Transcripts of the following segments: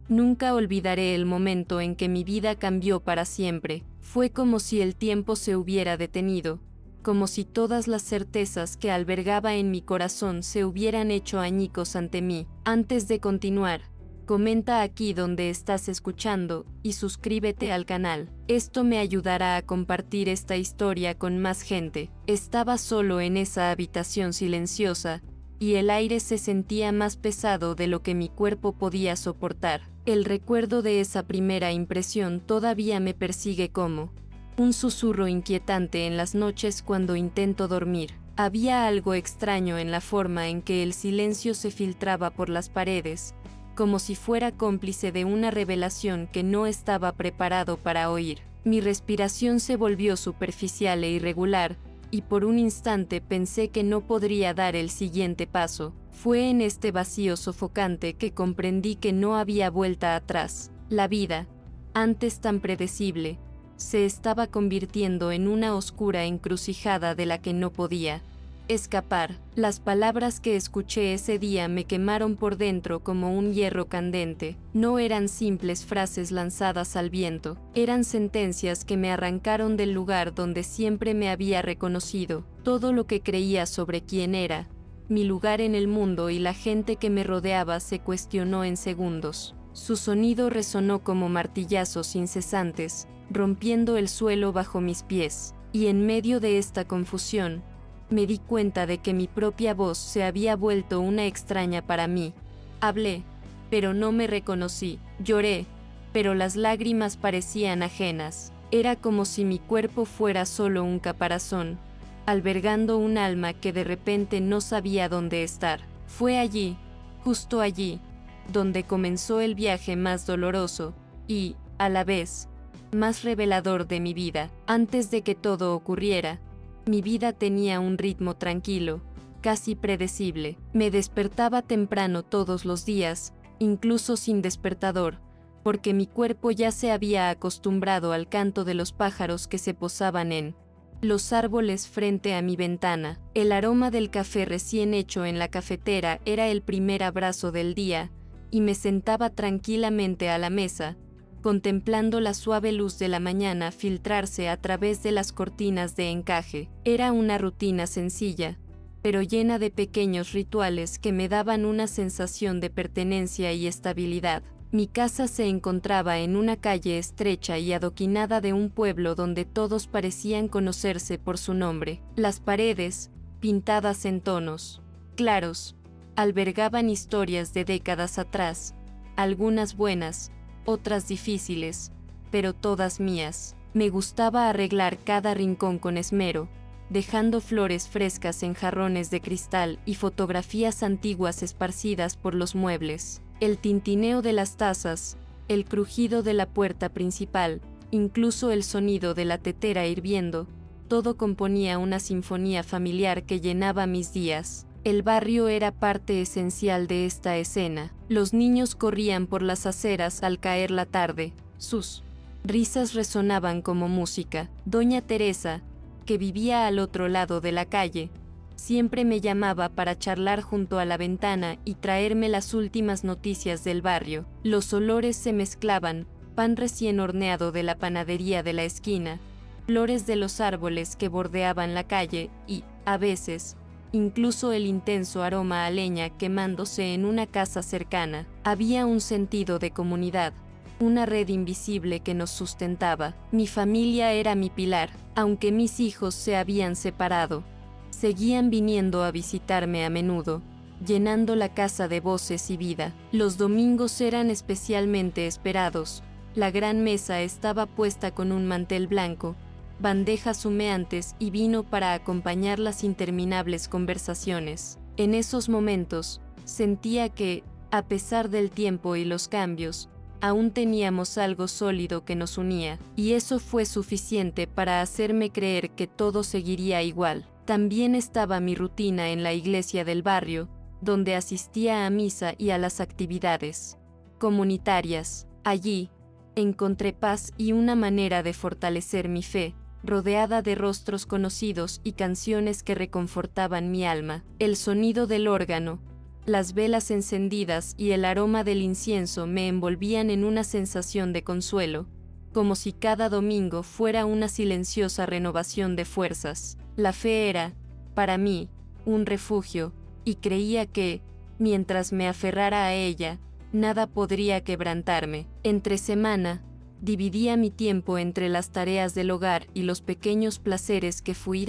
Nunca olvidaré el momento en que mi vida cambió para siempre. Fue como si el tiempo se hubiera detenido, como si todas las certezas que albergaba en mi corazón se hubieran hecho añicos ante mí. Antes de continuar, comenta aquí donde estás escuchando y suscríbete al canal. Esto me ayudará a compartir esta historia con más gente. Estaba solo en esa habitación silenciosa, y el aire se sentía más pesado de lo que mi cuerpo podía soportar. El recuerdo de esa primera impresión todavía me persigue como un susurro inquietante en las noches cuando intento dormir. Había algo extraño en la forma en que el silencio se filtraba por las paredes, como si fuera cómplice de una revelación que no estaba preparado para oír. Mi respiración se volvió superficial e irregular, y por un instante pensé que no podría dar el siguiente paso. Fue en este vacío sofocante que comprendí que no había vuelta atrás. La vida, antes tan predecible, se estaba convirtiendo en una oscura encrucijada de la que no podía escapar. Las palabras que escuché ese día me quemaron por dentro como un hierro candente. No eran simples frases lanzadas al viento, eran sentencias que me arrancaron del lugar donde siempre me había reconocido. Todo lo que creía sobre quién era, mi lugar en el mundo y la gente que me rodeaba se cuestionó en segundos. Su sonido resonó como martillazos incesantes, rompiendo el suelo bajo mis pies, y en medio de esta confusión, me di cuenta de que mi propia voz se había vuelto una extraña para mí. Hablé, pero no me reconocí. Lloré, pero las lágrimas parecían ajenas. Era como si mi cuerpo fuera solo un caparazón, albergando un alma que de repente no sabía dónde estar. Fue allí, justo allí, donde comenzó el viaje más doloroso y, a la vez, más revelador de mi vida. Antes de que todo ocurriera, mi vida tenía un ritmo tranquilo, casi predecible. Me despertaba temprano todos los días, incluso sin despertador, porque mi cuerpo ya se había acostumbrado al canto de los pájaros que se posaban en los árboles frente a mi ventana. El aroma del café recién hecho en la cafetera era el primer abrazo del día, y me sentaba tranquilamente a la mesa, contemplando la suave luz de la mañana filtrarse a través de las cortinas de encaje. Era una rutina sencilla, pero llena de pequeños rituales que me daban una sensación de pertenencia y estabilidad. Mi casa se encontraba en una calle estrecha y adoquinada de un pueblo donde todos parecían conocerse por su nombre. Las paredes, pintadas en tonos claros, albergaban historias de décadas atrás, algunas buenas, otras difíciles, pero todas mías. Me gustaba arreglar cada rincón con esmero, dejando flores frescas en jarrones de cristal y fotografías antiguas esparcidas por los muebles. El tintineo de las tazas, el crujido de la puerta principal, incluso el sonido de la tetera hirviendo, todo componía una sinfonía familiar que llenaba mis días. El barrio era parte esencial de esta escena. Los niños corrían por las aceras al caer la tarde. Sus risas resonaban como música. Doña Teresa, que vivía al otro lado de la calle, siempre me llamaba para charlar junto a la ventana y traerme las últimas noticias del barrio. Los olores se mezclaban: pan recién horneado de la panadería de la esquina, flores de los árboles que bordeaban la calle y, a veces, incluso el intenso aroma a leña quemándose en una casa cercana. Había un sentido de comunidad, una red invisible que nos sustentaba. Mi familia era mi pilar, aunque mis hijos se habían separado. Seguían viniendo a visitarme a menudo, llenando la casa de voces y vida. Los domingos eran especialmente esperados. La gran mesa estaba puesta con un mantel blanco, bandejas humeantes y vino para acompañar las interminables conversaciones. En esos momentos, sentía que, a pesar del tiempo y los cambios, aún teníamos algo sólido que nos unía, y eso fue suficiente para hacerme creer que todo seguiría igual. También estaba mi rutina en la iglesia del barrio, donde asistía a misa y a las actividades comunitarias. Allí, encontré paz y una manera de fortalecer mi fe, rodeada de rostros conocidos y canciones que reconfortaban mi alma. El sonido del órgano, Las velas encendidas y el aroma del incienso me envolvían en una sensación de consuelo, como si cada domingo fuera una silenciosa renovación de fuerzas. La fe era, para mí, un refugio, y creía que, mientras me aferrara a ella, nada podría quebrantarme. Entre semana, dividía mi tiempo entre las tareas del hogar y los pequeños placeres que fui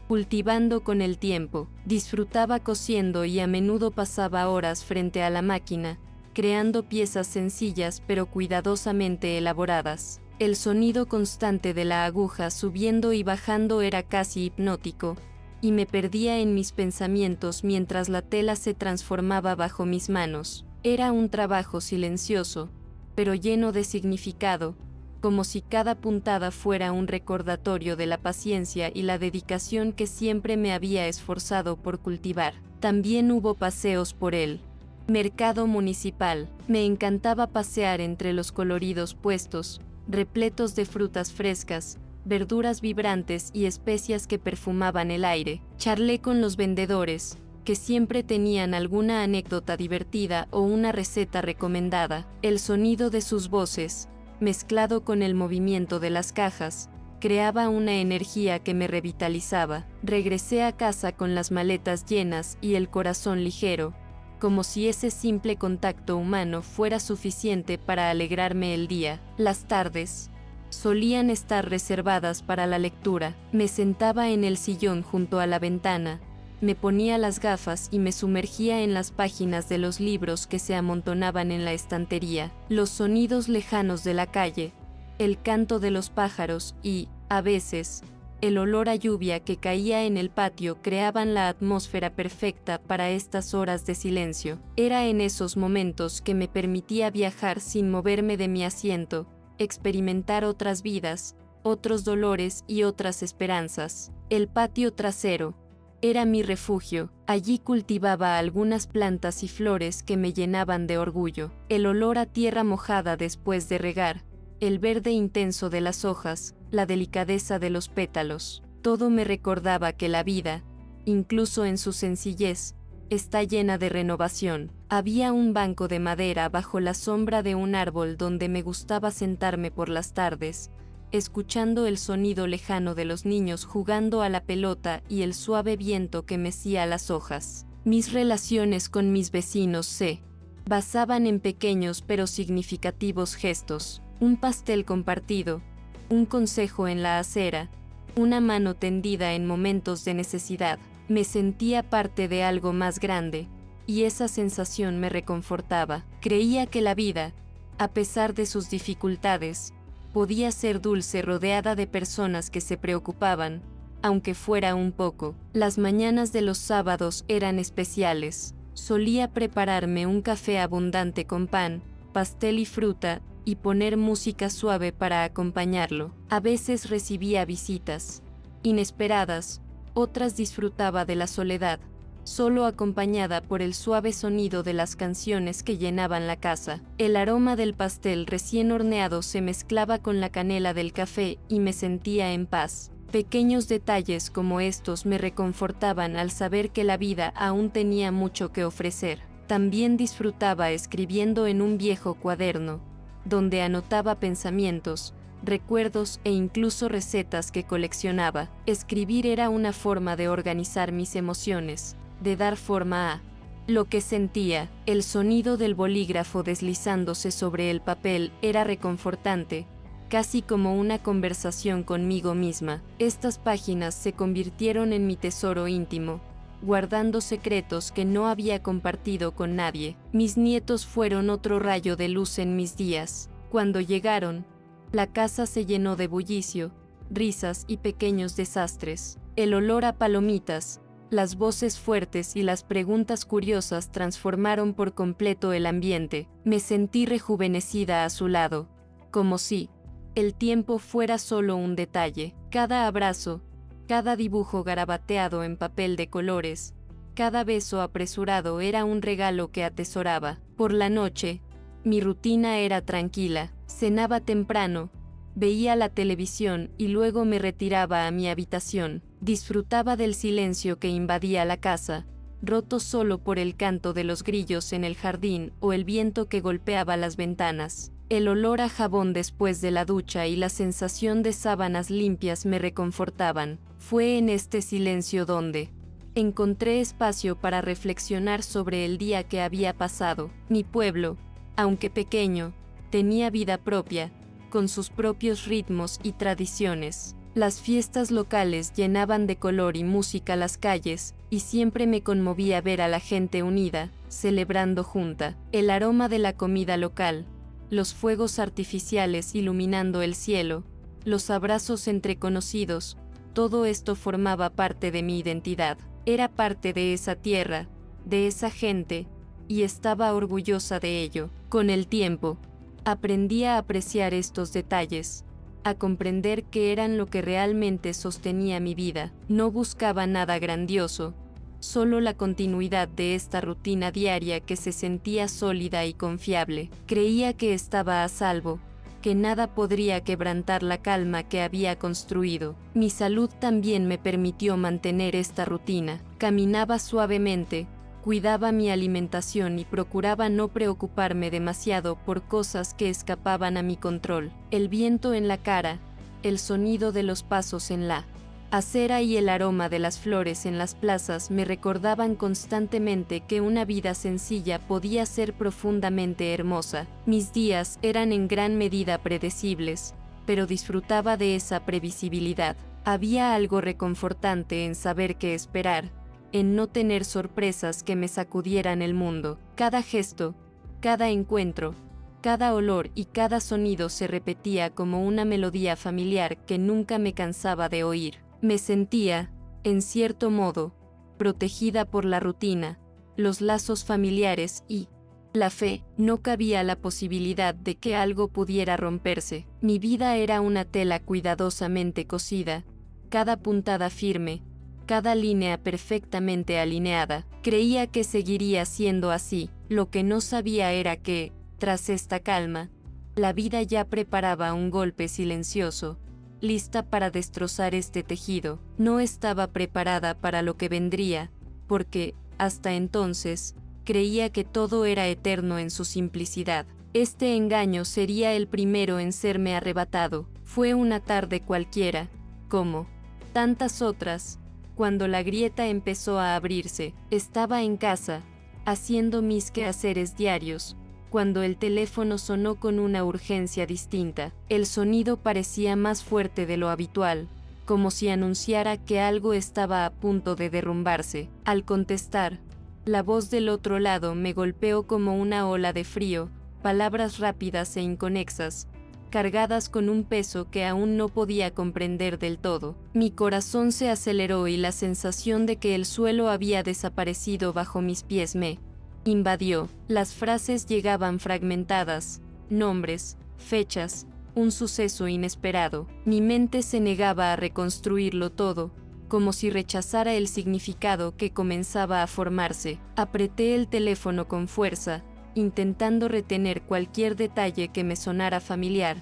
cultivando con el tiempo. Disfrutaba cosiendo y a menudo pasaba horas frente a la máquina, creando piezas sencillas pero cuidadosamente elaboradas. El sonido constante de la aguja subiendo y bajando era casi hipnótico, y me perdía en mis pensamientos mientras la tela se transformaba bajo mis manos. Era un trabajo silencioso, pero lleno de significado, como si cada puntada fuera un recordatorio de la paciencia y la dedicación que siempre me había esforzado por cultivar. También hubo paseos por el mercado municipal. Me encantaba pasear entre los coloridos puestos, repletos de frutas frescas, verduras vibrantes y especias que perfumaban el aire. Charlé con los vendedores, que siempre tenían alguna anécdota divertida o una receta recomendada. El sonido de sus voces, mezclado con el movimiento de las cajas, creaba una energía que me revitalizaba. Regresé a casa con las maletas llenas y el corazón ligero, como si ese simple contacto humano fuera suficiente para alegrarme el día. Las tardes solían estar reservadas para la lectura. Me sentaba en el sillón junto a la ventana, me ponía las gafas y me sumergía en las páginas de los libros que se amontonaban en la estantería. Los sonidos lejanos de la calle, el canto de los pájaros y, a veces, el olor a lluvia que caía en el patio creaban la atmósfera perfecta para estas horas de silencio. Era en esos momentos que me permitía viajar sin moverme de mi asiento, experimentar otras vidas, otros dolores y otras esperanzas. El patio trasero era mi refugio. Allí cultivaba algunas plantas y flores que me llenaban de orgullo. El olor a tierra mojada después de regar, el verde intenso de las hojas, la delicadeza de los pétalos, todo me recordaba que la vida, incluso en su sencillez, está llena de renovación. Había un banco de madera bajo la sombra de un árbol donde me gustaba sentarme por las tardes, escuchando el sonido lejano de los niños jugando a la pelota y el suave viento que mecía las hojas. Mis relaciones con mis vecinos se basaban en pequeños pero significativos gestos: un pastel compartido, un consejo en la acera, una mano tendida en momentos de necesidad. Me sentía parte de algo más grande, y esa sensación me reconfortaba. Creía que la vida, a pesar de sus dificultades, podía ser dulce rodeada de personas que se preocupaban, aunque fuera un poco. Las mañanas de los sábados eran especiales. Solía prepararme un café abundante con pan, pastel y fruta, y poner música suave para acompañarlo. A veces recibía visitas inesperadas, otras disfrutaba de la soledad, solo acompañada por el suave sonido de las canciones que llenaban la casa. El aroma del pastel recién horneado se mezclaba con la canela del café y me sentía en paz. Pequeños detalles como estos me reconfortaban al saber que la vida aún tenía mucho que ofrecer. También disfrutaba escribiendo en un viejo cuaderno, donde anotaba pensamientos, recuerdos e incluso recetas que coleccionaba. Escribir era una forma de organizar mis emociones, de dar forma a lo que sentía. El sonido del bolígrafo deslizándose sobre el papel era reconfortante, casi como una conversación conmigo misma. Estas páginas se convirtieron en mi tesoro íntimo, guardando secretos que no había compartido con nadie. Mis nietos fueron otro rayo de luz en mis días. Cuando llegaron, la casa se llenó de bullicio, risas y pequeños desastres. El olor a palomitas, las voces fuertes y las preguntas curiosas transformaron por completo el ambiente. Me sentí rejuvenecida a su lado, como si el tiempo fuera solo un detalle. Cada abrazo, cada dibujo garabateado en papel de colores, cada beso apresurado era un regalo que atesoraba. Por la noche, mi rutina era tranquila. Cenaba temprano, veía la televisión y luego me retiraba a mi habitación. Disfrutaba del silencio que invadía la casa, roto solo por el canto de los grillos en el jardín o el viento que golpeaba las ventanas. El olor a jabón después de la ducha y la sensación de sábanas limpias me reconfortaban. Fue en este silencio donde encontré espacio para reflexionar sobre el día que había pasado. Mi pueblo, aunque pequeño, tenía vida propia, con sus propios ritmos y tradiciones. Las fiestas locales llenaban de color y música las calles, y siempre me conmovía ver a la gente unida, celebrando junta. El aroma de la comida local, los fuegos artificiales iluminando el cielo, los abrazos entre conocidos, todo esto formaba parte de mi identidad. Era parte de esa tierra, de esa gente, y estaba orgullosa de ello. Con el tiempo, aprendí a apreciar estos detalles, a comprender que eran lo que realmente sostenía mi vida. No buscaba nada grandioso, solo la continuidad de esta rutina diaria que se sentía sólida y confiable. Creía que estaba a salvo, que nada podría quebrantar la calma que había construido. Mi salud también me permitió mantener esta rutina. Caminaba suavemente, cuidaba mi alimentación y procuraba no preocuparme demasiado por cosas que escapaban a mi control. El viento en la cara, el sonido de los pasos en la acera y el aroma de las flores en las plazas me recordaban constantemente que una vida sencilla podía ser profundamente hermosa. Mis días eran en gran medida predecibles, pero disfrutaba de esa previsibilidad. Había algo reconfortante en saber qué esperar, en no tener sorpresas que me sacudieran el mundo. Cada gesto, cada encuentro, cada olor y cada sonido se repetía como una melodía familiar que nunca me cansaba de oír. Me sentía, en cierto modo, protegida por la rutina, los lazos familiares y la fe. No cabía la posibilidad de que algo pudiera romperse. Mi vida era una tela cuidadosamente cosida, cada puntada firme, cada línea perfectamente alineada. Creía que seguiría siendo así. Lo que no sabía era que, tras esta calma, la vida ya preparaba un golpe silencioso, lista para destrozar este tejido. No estaba preparada para lo que vendría, porque, hasta entonces, creía que todo era eterno en su simplicidad. Este engaño sería el primero en serme arrebatado. Fue una tarde cualquiera, como tantas otras, cuando la grieta empezó a abrirse. Estaba en casa, haciendo mis quehaceres diarios, cuando el teléfono sonó con una urgencia distinta. El sonido parecía más fuerte de lo habitual, como si anunciara que algo estaba a punto de derrumbarse. Al contestar, la voz del otro lado me golpeó como una ola de frío, palabras rápidas e inconexas, cargadas con un peso que aún no podía comprender del todo. Mi corazón se aceleró y la sensación de que el suelo había desaparecido bajo mis pies me invadió. Las frases llegaban fragmentadas, nombres, fechas, un suceso inesperado. Mi mente se negaba a reconstruirlo todo, como si rechazara el significado que comenzaba a formarse. Apreté el teléfono con fuerza, intentando retener cualquier detalle que me sonara familiar,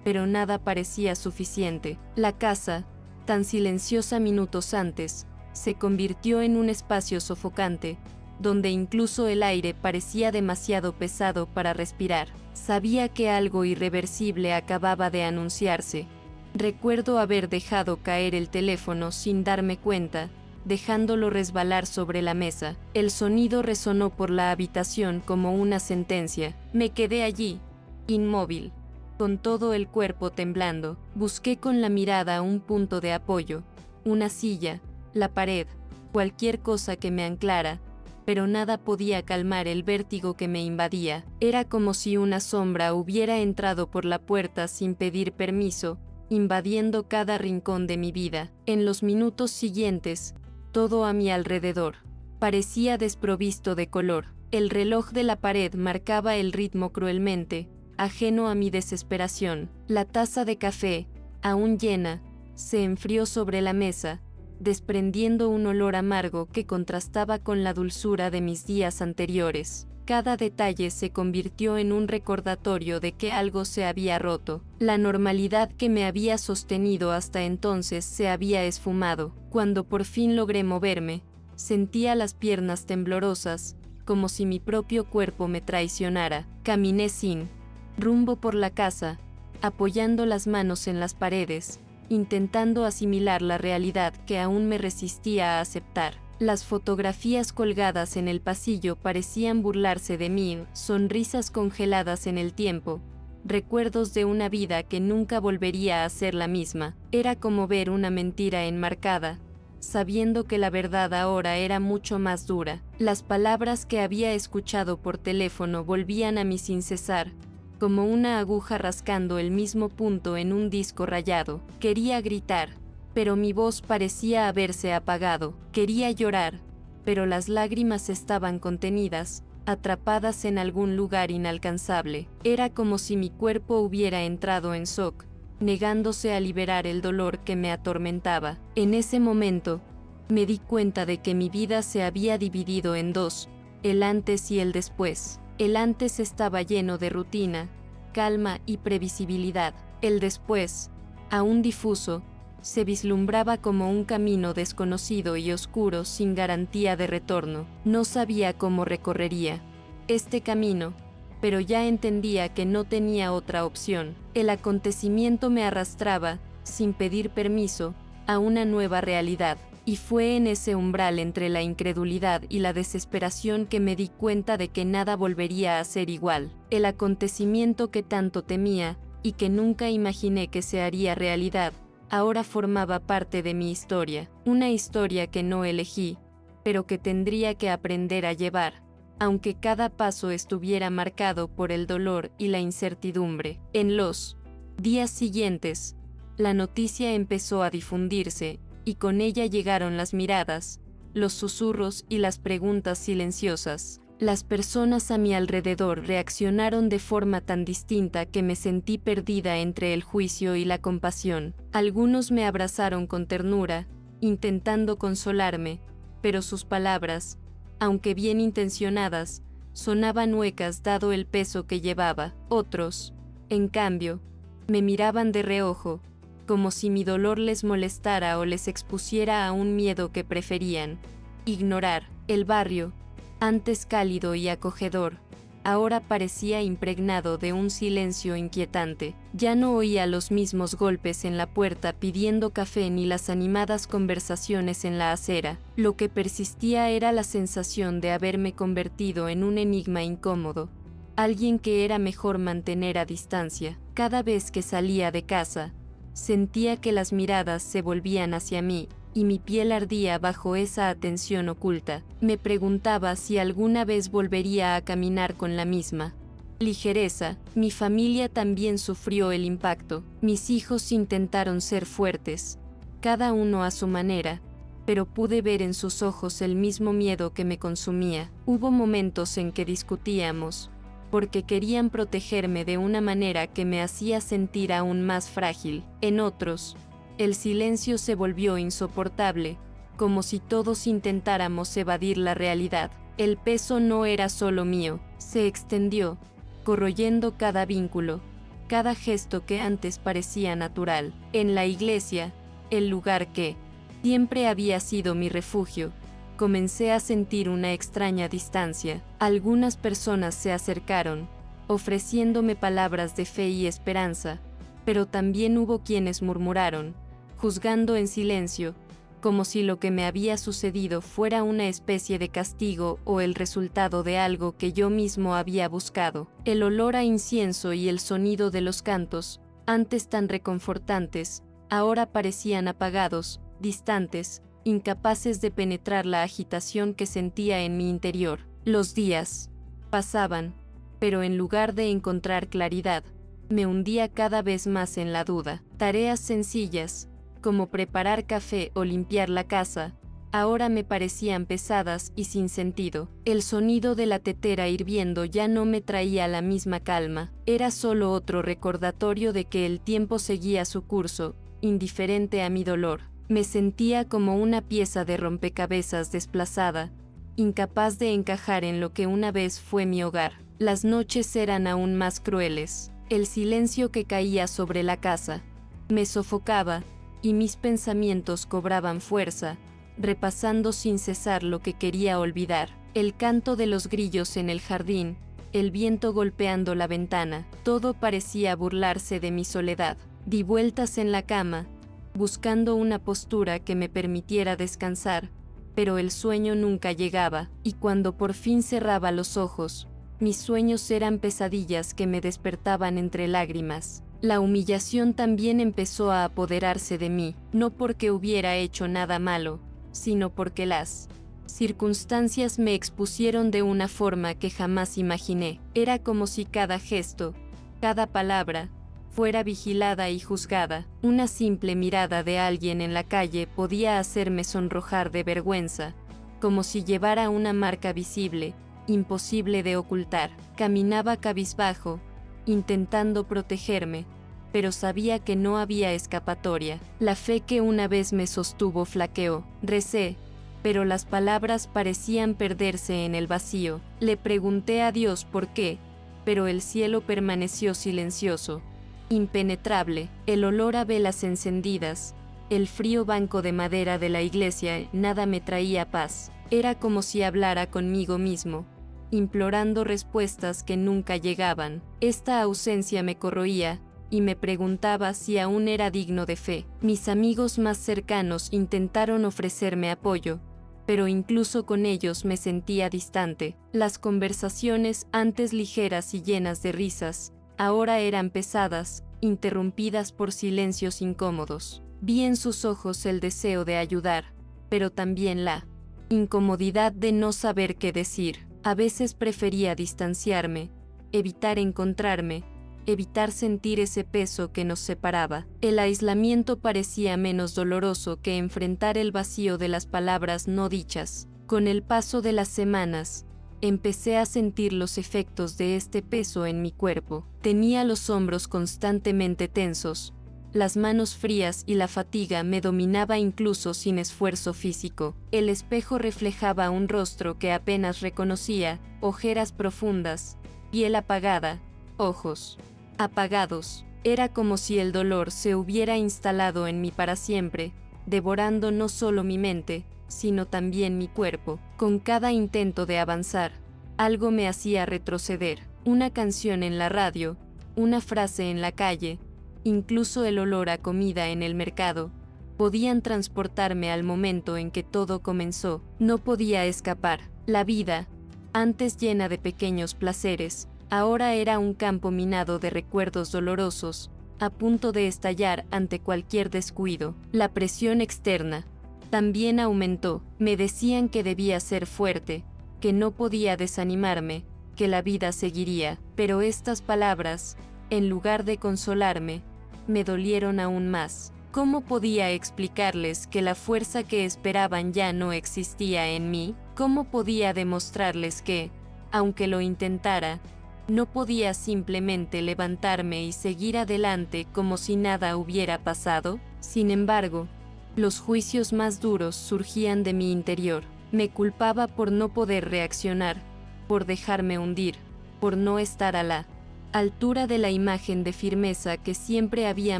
pero nada parecía suficiente. La casa, tan silenciosa minutos antes, se convirtió en un espacio sofocante, donde incluso el aire parecía demasiado pesado para respirar. Sabía que algo irreversible acababa de anunciarse. Recuerdo haber dejado caer el teléfono sin darme cuenta, dejándolo resbalar sobre la mesa. El sonido resonó por la habitación como una sentencia. Me quedé allí, inmóvil, con todo el cuerpo temblando. Busqué con la mirada un punto de apoyo, una silla, la pared, cualquier cosa que me anclara, pero nada podía calmar el vértigo que me invadía. Era como si una sombra hubiera entrado por la puerta sin pedir permiso, invadiendo cada rincón de mi vida. En los minutos siguientes, todo a mi alrededor parecía desprovisto de color. El reloj de la pared marcaba el ritmo cruelmente, ajeno a mi desesperación. La taza de café, aún llena, se enfrió sobre la mesa, desprendiendo un olor amargo que contrastaba con la dulzura de mis días anteriores. Cada detalle se convirtió en un recordatorio de que algo se había roto. La normalidad que me había sostenido hasta entonces se había esfumado. Cuando por fin logré moverme, Sentía las piernas temblorosas, como si mi propio cuerpo me traicionara. Caminé sin rumbo por la casa, apoyando las manos en las paredes, intentando asimilar la realidad que aún me resistía a aceptar. Las fotografías colgadas en el pasillo parecían burlarse de mí, sonrisas congeladas en el tiempo, recuerdos de una vida que nunca volvería a ser la misma. Era como ver una mentira enmarcada, sabiendo que la verdad ahora era mucho más dura. Las palabras que había escuchado por teléfono volvían a mí sin cesar, como una aguja rascando el mismo punto en un disco rayado. Quería gritar, pero mi voz parecía haberse apagado. Quería llorar, pero las lágrimas estaban contenidas, atrapadas en algún lugar inalcanzable. Era como si mi cuerpo hubiera entrado en shock, negándose a liberar el dolor que me atormentaba. En ese momento, me di cuenta de que mi vida se había dividido en dos, el antes y el después. El antes estaba lleno de rutina, calma y previsibilidad. El después, aún difuso, se vislumbraba como un camino desconocido y oscuro sin garantía de retorno. No sabía cómo recorrería este camino, pero ya entendía que no tenía otra opción. El acontecimiento me arrastraba, sin pedir permiso, a una nueva realidad, y fue en ese umbral entre la incredulidad y la desesperación que me di cuenta de que nada volvería a ser igual. El acontecimiento que tanto temía, y que nunca imaginé que se haría realidad, ahora formaba parte de mi historia, una historia que no elegí, pero que tendría que aprender a llevar, aunque cada paso estuviera marcado por el dolor y la incertidumbre. En los días siguientes, la noticia empezó a difundirse, y con ella llegaron las miradas, los susurros y las preguntas silenciosas. Las personas a mi alrededor reaccionaron de forma tan distinta que me sentí perdida entre el juicio y la compasión. Algunos me abrazaron con ternura, intentando consolarme, pero sus palabras, aunque bien intencionadas, sonaban huecas dado el peso que llevaba. Otros, en cambio, me miraban de reojo, como si mi dolor les molestara o les expusiera a un miedo que preferían ignorar. El barrio, antes cálido y acogedor, ahora parecía impregnado de un silencio inquietante. Ya no oía los mismos golpes en la puerta pidiendo café ni las animadas conversaciones en la acera. Lo que persistía era la sensación de haberme convertido en un enigma incómodo, alguien que era mejor mantener a distancia. Cada vez que salía de casa, sentía que las miradas se volvían hacia mí, y mi piel ardía bajo esa atención oculta. Me preguntaba si alguna vez volvería a caminar con la misma ligereza. Mi familia también sufrió el impacto. Mis hijos intentaron ser fuertes, cada uno a su manera, pero pude ver en sus ojos el mismo miedo que me consumía. Hubo momentos en que discutíamos, porque querían protegerme de una manera que me hacía sentir aún más frágil. En otros, el silencio se volvió insoportable, como si todos intentáramos evadir la realidad. El peso no era solo mío, se extendió, corroyendo cada vínculo, cada gesto que antes parecía natural. En la iglesia, el lugar que siempre había sido mi refugio, comencé a sentir una extraña distancia. Algunas personas se acercaron, ofreciéndome palabras de fe y esperanza, pero también hubo quienes murmuraron, juzgando en silencio, como si lo que me había sucedido fuera una especie de castigo o el resultado de algo que yo mismo había buscado. El olor a incienso y el sonido de los cantos, antes tan reconfortantes, ahora parecían apagados, distantes, incapaces de penetrar la agitación que sentía en mi interior. Los días pasaban, pero en lugar de encontrar claridad, me hundía cada vez más en la duda. Tareas sencillas, como preparar café o limpiar la casa, ahora me parecían pesadas y sin sentido. El sonido de la tetera hirviendo ya no me traía la misma calma, era solo otro recordatorio de que el tiempo seguía su curso, indiferente a mi dolor. Me sentía como una pieza de rompecabezas desplazada, incapaz de encajar en lo que una vez fue mi hogar. Las noches eran aún más crueles. El silencio que caía sobre la casa me sofocaba, y mis pensamientos cobraban fuerza, repasando sin cesar lo que quería olvidar. El canto de los grillos en el jardín, el viento golpeando la ventana, todo parecía burlarse de mi soledad. Di vueltas en la cama, buscando una postura que me permitiera descansar, pero el sueño nunca llegaba, y cuando por fin cerraba los ojos, mis sueños eran pesadillas que me despertaban entre lágrimas. La humillación también empezó a apoderarse de mí, no porque hubiera hecho nada malo, sino porque las circunstancias me expusieron de una forma que jamás imaginé. Era como si cada gesto, cada palabra, fuera vigilada y juzgada. Una simple mirada de alguien en la calle podía hacerme sonrojar de vergüenza, como si llevara una marca visible, imposible de ocultar. Caminaba cabizbajo, intentando protegerme, pero sabía que no había escapatoria. La fe que una vez me sostuvo flaqueó. Recé, pero las palabras parecían perderse en el vacío. Le pregunté a Dios por qué, pero el cielo permaneció silencioso, impenetrable. El olor a velas encendidas, el frío banco de madera de la iglesia, nada me traía paz. Era como si hablara conmigo mismo, implorando respuestas que nunca llegaban. Esta ausencia me corroía, y me preguntaba si aún era digno de fe. Mis amigos más cercanos intentaron ofrecerme apoyo, pero incluso con ellos me sentía distante. Las conversaciones, antes ligeras y llenas de risas, ahora eran pesadas, interrumpidas por silencios incómodos. Vi en sus ojos el deseo de ayudar, pero también la incomodidad de no saber qué decir. A veces prefería distanciarme, evitar encontrarme, evitar sentir ese peso que nos separaba. El aislamiento parecía menos doloroso que enfrentar el vacío de las palabras no dichas. Con el paso de las semanas, empecé a sentir los efectos de este peso en mi cuerpo. Tenía los hombros constantemente tensos, las manos frías y la fatiga me dominaba incluso sin esfuerzo físico. El espejo reflejaba un rostro que apenas reconocía, ojeras profundas, piel apagada, ojos apagados. Era como si el dolor se hubiera instalado en mí para siempre, devorando no solo mi mente, sino también mi cuerpo. Con cada intento de avanzar, algo me hacía retroceder. Una canción en la radio, una frase en la calle, incluso el olor a comida en el mercado, podían transportarme al momento en que todo comenzó. No podía escapar. La vida, antes llena de pequeños placeres, ahora era un campo minado de recuerdos dolorosos, a punto de estallar ante cualquier descuido. La presión externa también aumentó. Me decían que debía ser fuerte, que no podía desanimarme, que la vida seguiría. Pero estas palabras, en lugar de consolarme, me dolieron aún más. ¿Cómo podía explicarles que la fuerza que esperaban ya no existía en mí? ¿Cómo podía demostrarles que, aunque lo intentara, no podía simplemente levantarme y seguir adelante como si nada hubiera pasado? Sin embargo, los juicios más duros surgían de mi interior. Me culpaba por no poder reaccionar, por dejarme hundir, por no estar a la altura de la imagen de firmeza que siempre había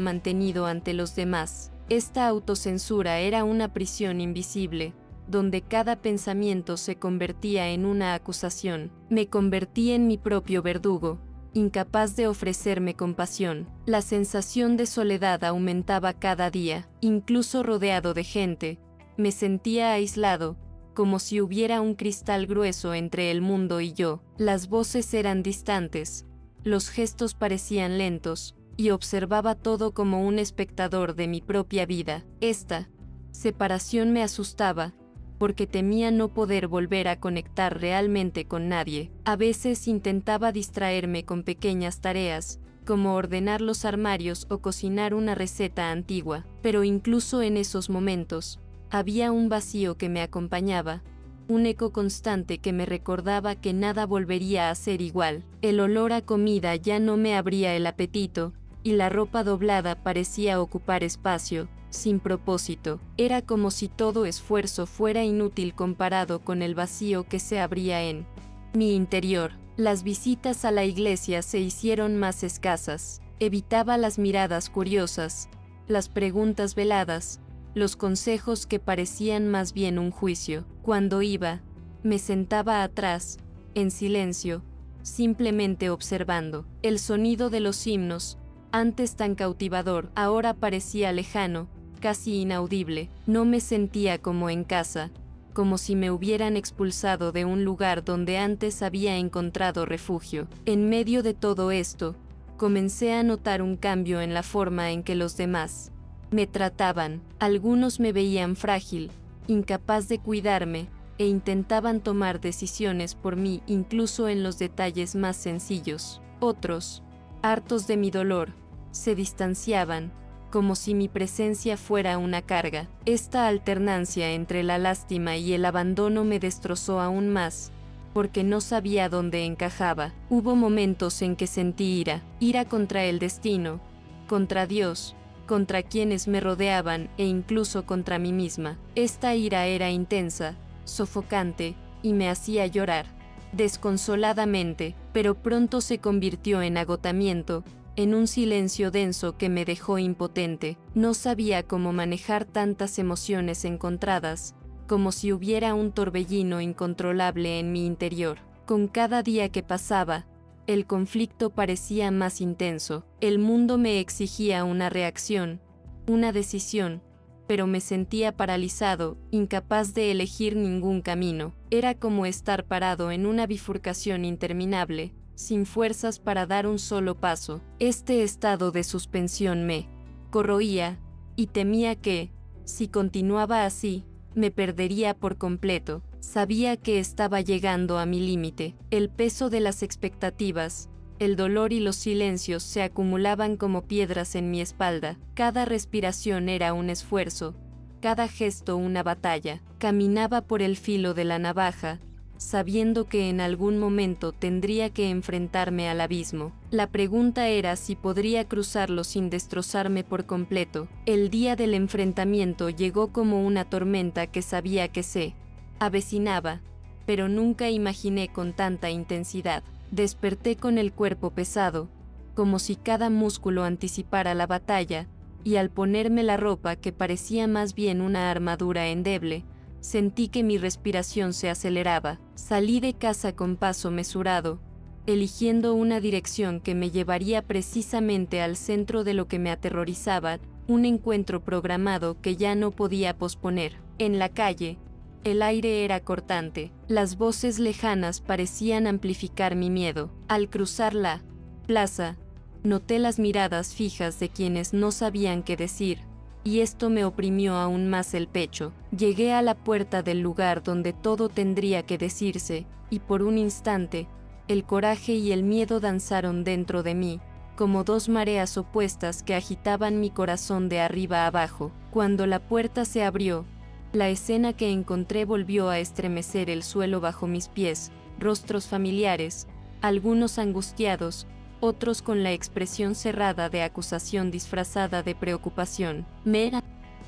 mantenido ante los demás. Esta autocensura era una prisión invisible, donde cada pensamiento se convertía en una acusación. Me convertí en mi propio verdugo, incapaz de ofrecerme compasión. La sensación de soledad aumentaba cada día. Incluso rodeado de gente, me sentía aislado, como si hubiera un cristal grueso entre el mundo y yo. Las voces eran distantes, los gestos parecían lentos, y observaba todo como un espectador de mi propia vida. Esta separación me asustaba, porque temía no poder volver a conectar realmente con nadie. A veces intentaba distraerme con pequeñas tareas, como ordenar los armarios o cocinar una receta antigua, pero incluso en esos momentos, había un vacío que me acompañaba, un eco constante que me recordaba que nada volvería a ser igual. El olor a comida ya no me abría el apetito, y la ropa doblada parecía ocupar espacio, sin propósito. Era como si todo esfuerzo fuera inútil comparado con el vacío que se abría en mi interior. Las visitas a la iglesia se hicieron más escasas. Evitaba las miradas curiosas, las preguntas veladas, los consejos que parecían más bien un juicio. Cuando iba, me sentaba atrás, en silencio, simplemente observando. El sonido de los himnos, antes tan cautivador, ahora parecía lejano, casi inaudible. No me sentía como en casa, como si me hubieran expulsado de un lugar donde antes había encontrado refugio. En medio de todo esto, comencé a notar un cambio en la forma en que los demás me trataban. Algunos me veían frágil, incapaz de cuidarme, e intentaban tomar decisiones por mí incluso en los detalles más sencillos. Otros, hartos de mi dolor, se distanciaban, como si mi presencia fuera una carga. Esta alternancia entre la lástima y el abandono me destrozó aún más, porque no sabía dónde encajaba. Hubo momentos en que sentí ira contra el destino, contra Dios, contra quienes me rodeaban e incluso contra mí misma. Esta ira era intensa, sofocante, y me hacía llorar desconsoladamente, pero pronto se convirtió en agotamiento, en un silencio denso que me dejó impotente. No sabía cómo manejar tantas emociones encontradas, como si hubiera un torbellino incontrolable en mi interior. Con cada día que pasaba, el conflicto parecía más intenso. El mundo me exigía una reacción, una decisión, pero me sentía paralizado, incapaz de elegir ningún camino. Era como estar parado en una bifurcación interminable, sin fuerzas para dar un solo paso. Este estado de suspensión me corroía, y temía que, si continuaba así, me perdería por completo. Sabía que estaba llegando a mi límite. El peso de las expectativas, el dolor y los silencios se acumulaban como piedras en mi espalda. Cada respiración era un esfuerzo, cada gesto una batalla. Caminaba por el filo de la navaja, sabiendo que en algún momento tendría que enfrentarme al abismo. La pregunta era si podría cruzarlo sin destrozarme por completo. El día del enfrentamiento llegó como una tormenta que sabía que se avecinaba, pero nunca imaginé con tanta intensidad. Desperté con el cuerpo pesado, como si cada músculo anticipara la batalla, y al ponerme la ropa que parecía más bien una armadura endeble, sentí que mi respiración se aceleraba. Salí de casa con paso mesurado, eligiendo una dirección que me llevaría precisamente al centro de lo que me aterrorizaba, un encuentro programado que ya no podía posponer. En la calle, el aire era cortante, las voces lejanas parecían amplificar mi miedo. Al cruzar la plaza, noté las miradas fijas de quienes no sabían qué decir, y esto me oprimió aún más el pecho. Llegué a la puerta del lugar donde todo tendría que decirse, y por un instante, el coraje y el miedo danzaron dentro de mí, como dos mareas opuestas que agitaban mi corazón de arriba a abajo. Cuando la puerta se abrió, la escena que encontré volvió a estremecer el suelo bajo mis pies. Rostros familiares, algunos angustiados, otros con la expresión cerrada de acusación disfrazada de preocupación. Me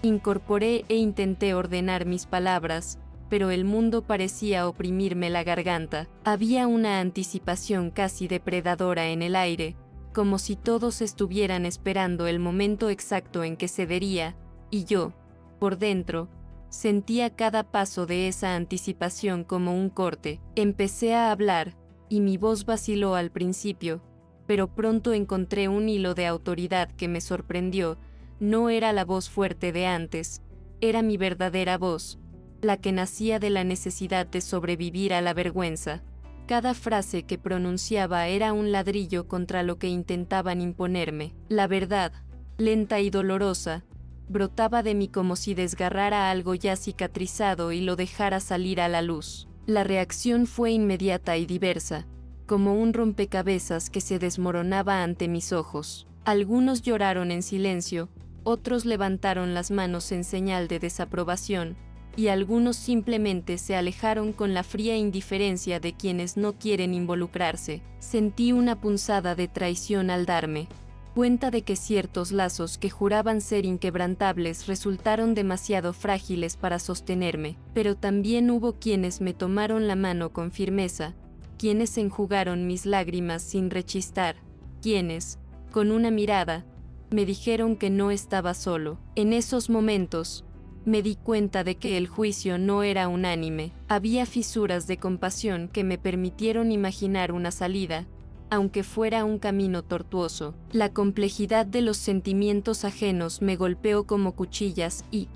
incorporé e intenté ordenar mis palabras, pero el mundo parecía oprimirme la garganta. Había una anticipación casi depredadora en el aire, como si todos estuvieran esperando el momento exacto en que cedería, y yo, por dentro, sentía cada paso de esa anticipación como un corte. Empecé a hablar, y mi voz vaciló al principio, pero pronto encontré un hilo de autoridad que me sorprendió. No era la voz fuerte de antes, era mi verdadera voz, la que nacía de la necesidad de sobrevivir a la vergüenza. Cada frase que pronunciaba era un ladrillo contra lo que intentaban imponerme. La verdad, lenta y dolorosa, brotaba de mí como si desgarrara algo ya cicatrizado y lo dejara salir a la luz. La reacción fue inmediata y diversa, como un rompecabezas que se desmoronaba ante mis ojos. Algunos lloraron en silencio, otros levantaron las manos en señal de desaprobación, y algunos simplemente se alejaron con la fría indiferencia de quienes no quieren involucrarse. Sentí una punzada de traición al darme cuenta de que ciertos lazos que juraban ser inquebrantables resultaron demasiado frágiles para sostenerme, pero también hubo quienes me tomaron la mano con firmeza, quienes enjugaron mis lágrimas sin rechistar, quienes, con una mirada, me dijeron que no estaba solo. En esos momentos, me di cuenta de que el juicio no era unánime. Había fisuras de compasión que me permitieron imaginar una salida, aunque fuera un camino tortuoso. La complejidad de los sentimientos ajenos me golpeó como cuchillas y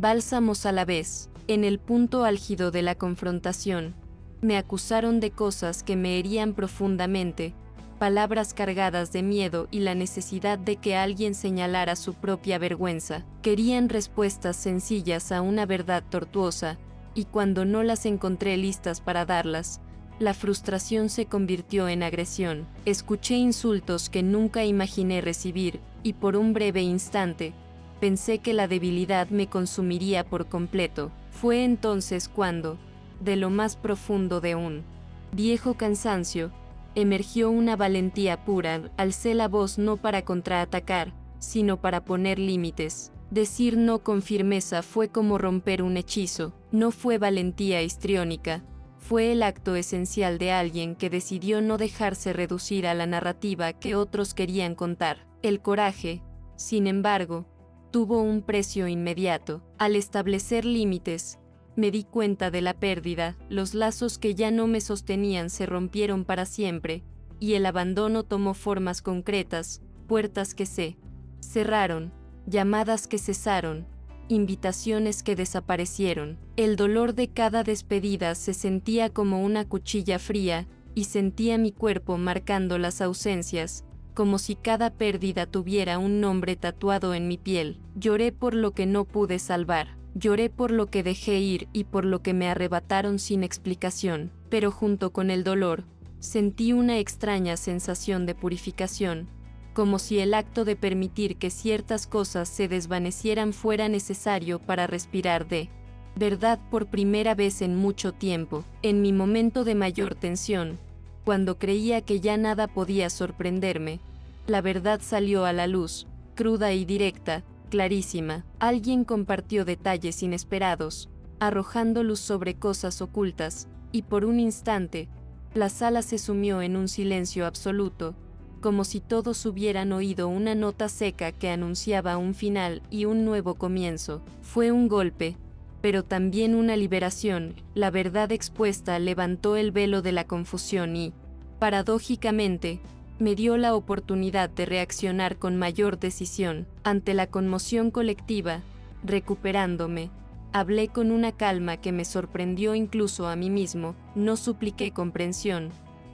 bálsamos a la vez. En el punto álgido de la confrontación, me acusaron de cosas que me herían profundamente, palabras cargadas de miedo y la necesidad de que alguien señalara su propia vergüenza. Querían respuestas sencillas a una verdad tortuosa, y cuando no las encontré listas para darlas, la frustración se convirtió en agresión. Escuché insultos que nunca imaginé recibir, y por un breve instante, pensé que la debilidad me consumiría por completo. Fue entonces cuando, de lo más profundo de un viejo cansancio, emergió una valentía pura. Alcé la voz no para contraatacar, sino para poner límites. Decir no con firmeza fue como romper un hechizo. No fue valentía histriónica, fue el acto esencial de alguien que decidió no dejarse reducir a la narrativa que otros querían contar. El coraje, sin embargo, tuvo un precio inmediato. Al establecer límites, me di cuenta de la pérdida, los lazos que ya no me sostenían se rompieron para siempre, y el abandono tomó formas concretas, puertas que se cerraron, llamadas que cesaron, invitaciones que desaparecieron. El dolor de cada despedida se sentía como una cuchilla fría, y sentía mi cuerpo marcando las ausencias, como si cada pérdida tuviera un nombre tatuado en mi piel. Lloré por lo que no pude salvar. Lloré por lo que dejé ir y por lo que me arrebataron sin explicación, pero junto con el dolor, sentí una extraña sensación de purificación, como si el acto de permitir que ciertas cosas se desvanecieran fuera necesario para respirar de verdad por primera vez en mucho tiempo. En mi momento de mayor tensión, cuando creía que ya nada podía sorprenderme, la verdad salió a la luz, cruda y directa, clarísima. Alguien compartió detalles inesperados, arrojando luz sobre cosas ocultas, y por un instante, la sala se sumió en un silencio absoluto, como si todos hubieran oído una nota seca que anunciaba un final y un nuevo comienzo. Fue un golpe, pero también una liberación. La verdad expuesta levantó el velo de la confusión y, paradójicamente, me dio la oportunidad de reaccionar con mayor decisión. Ante la conmoción colectiva, recuperándome, hablé con una calma que me sorprendió incluso a mí mismo. No supliqué comprensión,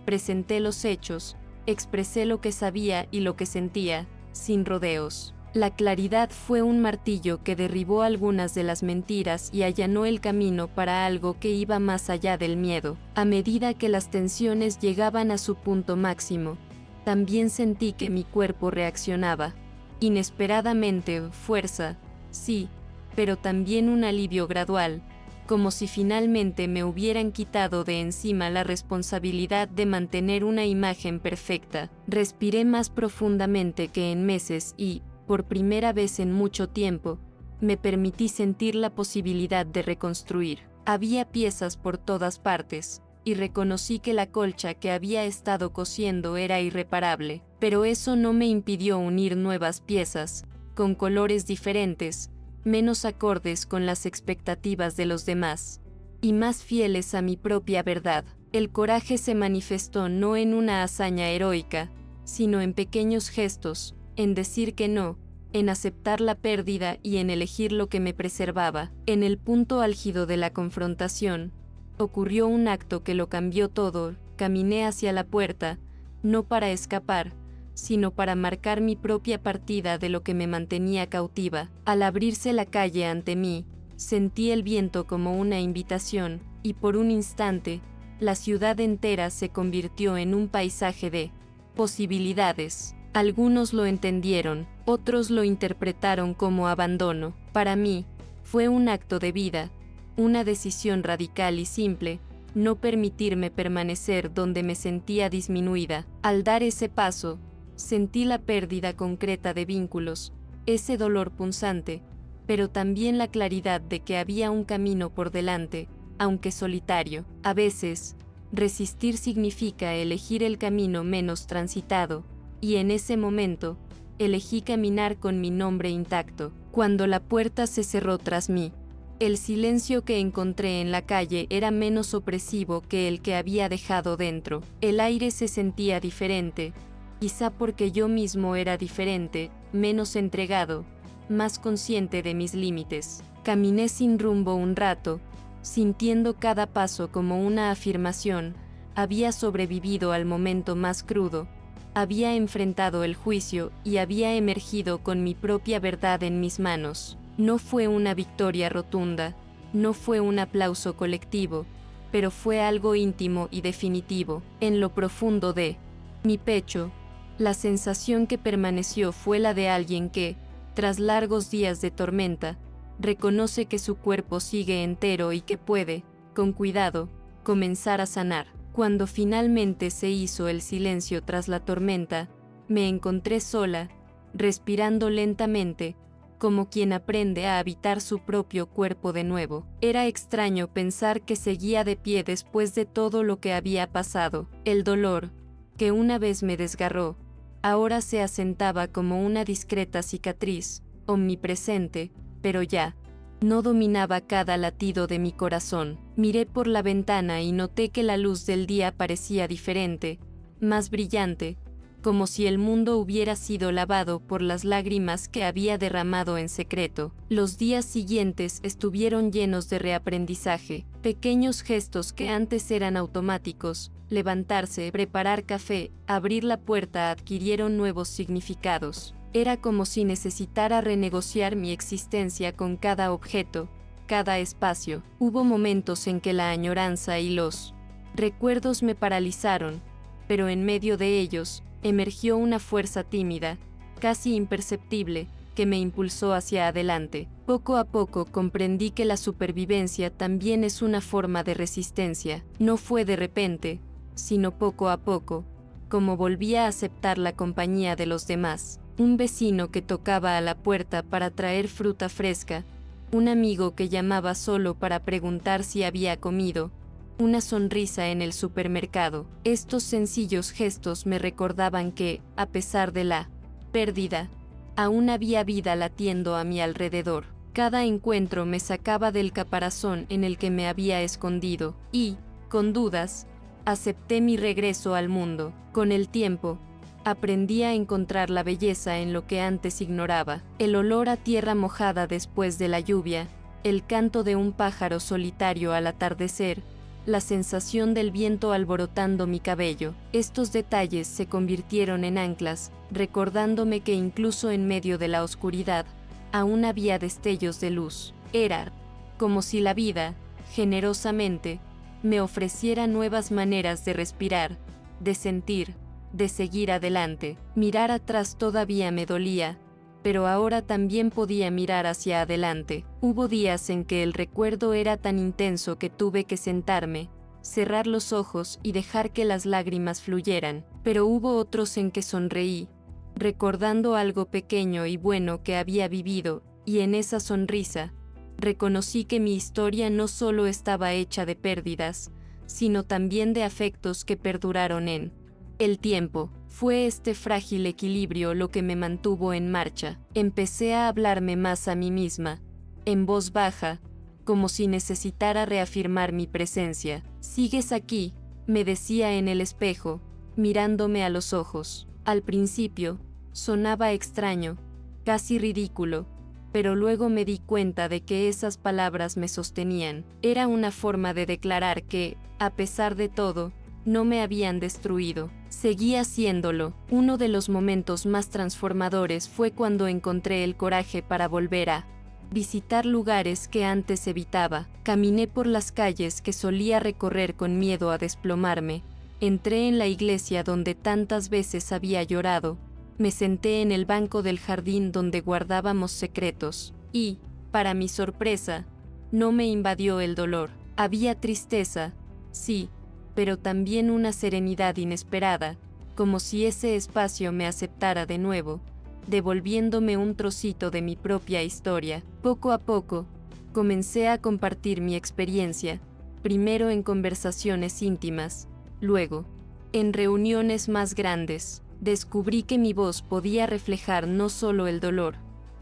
presenté los hechos, expresé lo que sabía y lo que sentía, sin rodeos. La claridad fue un martillo que derribó algunas de las mentiras y allanó el camino para algo que iba más allá del miedo. A medida que las tensiones llegaban a su punto máximo, también sentí que mi cuerpo reaccionaba. Inesperadamente, fuerza, sí, pero también un alivio gradual, como si finalmente me hubieran quitado de encima la responsabilidad de mantener una imagen perfecta. Respiré más profundamente que en meses y, por primera vez en mucho tiempo, me permití sentir la posibilidad de reconstruir. Había piezas por todas partes, y reconocí que la colcha que había estado cosiendo era irreparable, pero eso no me impidió unir nuevas piezas, con colores diferentes, menos acordes con las expectativas de los demás, y más fieles a mi propia verdad. El coraje se manifestó no en una hazaña heroica, sino en pequeños gestos, en decir que no, en aceptar la pérdida y en elegir lo que me preservaba. En el punto álgido de la confrontación, ocurrió un acto que lo cambió todo. Caminé hacia la puerta, no para escapar, sino para marcar mi propia partida de lo que me mantenía cautiva. Al abrirse la calle ante mí, sentí el viento como una invitación, y por un instante, la ciudad entera se convirtió en un paisaje de posibilidades. Algunos lo entendieron, otros lo interpretaron como abandono. Para mí, fue un acto de vida, una decisión radical y simple, no permitirme permanecer donde me sentía disminuida. Al dar ese paso, sentí la pérdida concreta de vínculos, ese dolor punzante, pero también la claridad de que había un camino por delante, aunque solitario. A veces, resistir significa elegir el camino menos transitado, y en ese momento, elegí caminar con mi nombre intacto. cuando la puerta se cerró tras mí. El silencio que encontré en la calle era menos opresivo que el que había dejado dentro. El aire se sentía diferente, quizá porque yo mismo era diferente, menos entregado, más consciente de mis límites. Caminé sin rumbo un rato, sintiendo cada paso como una afirmación. Había sobrevivido al momento más crudo, había enfrentado el juicio y había emergido con mi propia verdad en mis manos. No fue una victoria rotunda, no fue un aplauso colectivo, pero fue algo íntimo y definitivo. En lo profundo de mi pecho, la sensación que permaneció fue la de alguien que, tras largos días de tormenta, reconoce que su cuerpo sigue entero y que puede, con cuidado, comenzar a sanar. Cuando finalmente se hizo el silencio tras la tormenta, me encontré sola, respirando lentamente, como quien aprende a habitar su propio cuerpo de nuevo. Era extraño pensar que seguía de pie después de todo lo que había pasado. El dolor, que una vez me desgarró, ahora se asentaba como una discreta cicatriz, omnipresente, pero ya no dominaba cada latido de mi corazón. Miré por la ventana y noté que la luz del día parecía diferente, más brillante, como si el mundo hubiera sido lavado por las lágrimas que había derramado en secreto. Los días siguientes estuvieron llenos de reaprendizaje, pequeños gestos que antes eran automáticos, levantarse, preparar café, abrir la puerta adquirieron nuevos significados. Era como si necesitara renegociar mi existencia con cada objeto, cada espacio. Hubo momentos en que la añoranza y los recuerdos me paralizaron, pero en medio de ellos, emergió una fuerza tímida, casi imperceptible, que me impulsó hacia adelante. Poco a poco comprendí que la supervivencia también es una forma de resistencia. No fue de repente, sino poco a poco, como volví a aceptar la compañía de los demás. Un vecino que tocaba a la puerta para traer fruta fresca, un amigo que llamaba solo para preguntar si había comido, una sonrisa en el supermercado. Estos sencillos gestos me recordaban que, a pesar de la pérdida, aún había vida latiendo a mi alrededor. Cada encuentro me sacaba del caparazón en el que me había escondido, y, con dudas, acepté mi regreso al mundo. Con el tiempo, aprendí a encontrar la belleza en lo que antes ignoraba. El olor a tierra mojada después de la lluvia, el canto de un pájaro solitario al atardecer, la sensación del viento alborotando mi cabello. Estos detalles se convirtieron en anclas, recordándome que incluso en medio de la oscuridad, aún había destellos de luz. Era como si la vida, generosamente, me ofreciera nuevas maneras de respirar, de sentir, de seguir adelante. Mirar atrás todavía me dolía, pero ahora también podía mirar hacia adelante. Hubo días en que el recuerdo era tan intenso que tuve que sentarme, cerrar los ojos y dejar que las lágrimas fluyeran, pero hubo otros en que sonreí, recordando algo pequeño y bueno que había vivido, y en esa sonrisa, reconocí que mi historia no solo estaba hecha de pérdidas, sino también de afectos que perduraron en el tiempo. Fue este frágil equilibrio lo que me mantuvo en marcha. Empecé a hablarme más a mí misma, en voz baja, como si necesitara reafirmar mi presencia. «Sigues aquí», me decía en el espejo, mirándome a los ojos. Al principio, sonaba extraño, casi ridículo, pero luego me di cuenta de que esas palabras me sostenían. Era una forma de declarar que, a pesar de todo, no me habían destruido. Seguía haciéndolo. Uno de los momentos más transformadores fue cuando encontré el coraje para volver a visitar lugares que antes evitaba. Caminé por las calles que solía recorrer con miedo a desplomarme. Entré en la iglesia donde tantas veces había llorado. Me senté en el banco del jardín donde guardábamos secretos. Y, para mi sorpresa, no me invadió el dolor. Había tristeza, sí, pero también una serenidad inesperada, como si ese espacio me aceptara de nuevo, devolviéndome un trocito de mi propia historia. Poco a poco, comencé a compartir mi experiencia, primero en conversaciones íntimas, luego, en reuniones más grandes. Descubrí que mi voz podía reflejar no solo el dolor,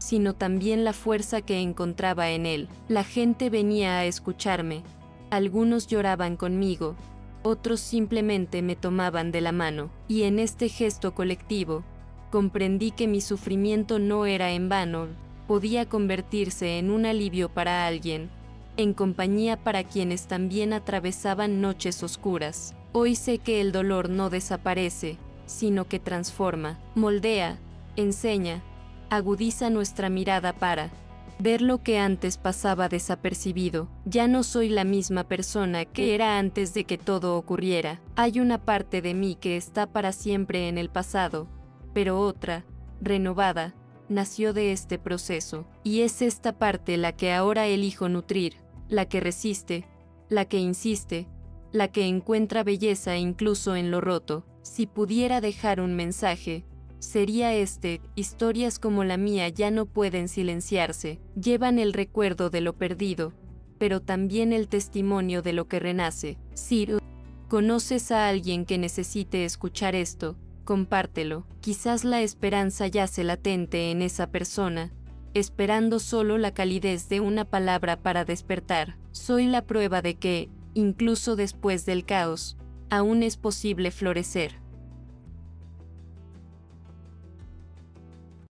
sino también la fuerza que encontraba en él. La gente venía a escucharme. Algunos lloraban conmigo, otros simplemente me tomaban de la mano, y en este gesto colectivo, comprendí que mi sufrimiento no era en vano, podía convertirse en un alivio para alguien, en compañía para quienes también atravesaban noches oscuras. Hoy sé que el dolor no desaparece, sino que transforma, moldea, enseña, agudiza nuestra mirada para ver lo que antes pasaba desapercibido. Ya no soy la misma persona que era antes de que todo ocurriera. Hay una parte de mí que está para siempre en el pasado, pero otra, renovada, nació de este proceso, y es esta parte la que ahora elijo nutrir, la que resiste, la que insiste, la que encuentra belleza incluso en lo roto. Si pudiera dejar un mensaje, sería este: historias como la mía ya no pueden silenciarse, llevan el recuerdo de lo perdido, pero también el testimonio de lo que renace. Si conoces a alguien que necesite escuchar esto, compártelo. Quizás la esperanza yace latente en esa persona, esperando solo la calidez de una palabra para despertar. Soy la prueba de que, incluso después del caos, aún es posible florecer.